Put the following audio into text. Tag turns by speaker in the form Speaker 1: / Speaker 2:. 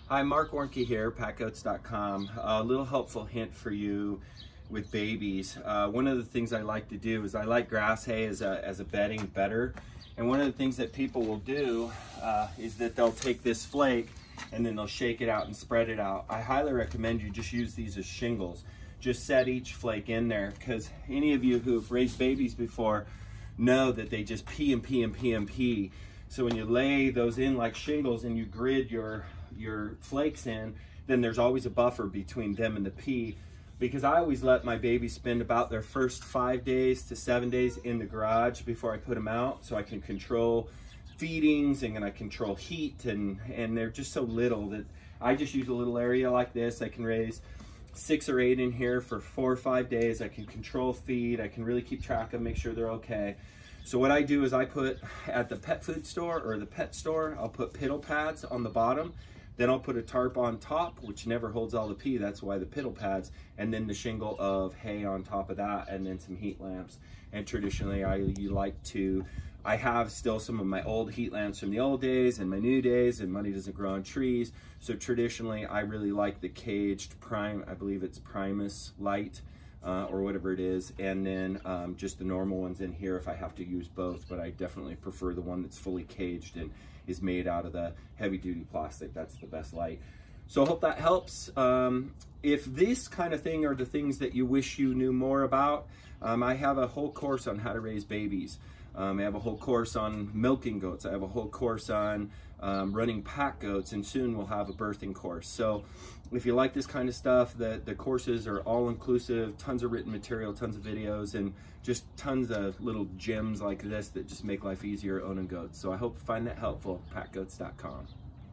Speaker 1: Hi, Marc Warnke here, PackGoats.com. A little helpful hint for you with babies. One of the things I like to do is I like grass hay as a bedding better. And one of the things that people will do is that they'll take this flake and then they'll shake it out and spread it out. I highly recommend you just use these as shingles. Just set each flake in there, because any of you who have raised babies before know that they just pee and pee and pee and pee. So when you lay those in like shingles and you grid your flakes in, then there's always a buffer between them and the pee. Because I always let my babies spend about their first 5 days to 7 days in the garage before I put them out, so I can control feedings and I control heat, and they're just so little that I just use a little area like this. I can raise 6 or 8 in here for 4 or 5 days. I can control feed. I can really keep track of, make sure they're okay. So what I do is I put at the pet food store or the pet store, I'll put piddle pads on the bottom. Then I'll put a tarp on top, which never holds all the pee. That's why the piddle pads, and then the shingle of hay on top of that, and then some heat lamps. And traditionally, I have still some of my old heat lamps from the old days and my new days, and money doesn't grow on trees. So traditionally, I really like the caged I believe it's Primus light, or whatever it is, and then just the normal ones in here if I have to use both, but I definitely prefer the one that's fully caged and is made out of the heavy duty plastic. That's the best light. So I hope that helps. If this kind of thing are the things that you wish you knew more about, I have a whole course on how to raise babies. I have a whole course on milking goats. I have a whole course on running pack goats, and soon we'll have a birthing course. So if you like this kind of stuff, the courses are all inclusive, tons of written material, tons of videos, and just tons of little gems like this that just make life easier owning goats. So I hope you find that helpful. PackGoats.com.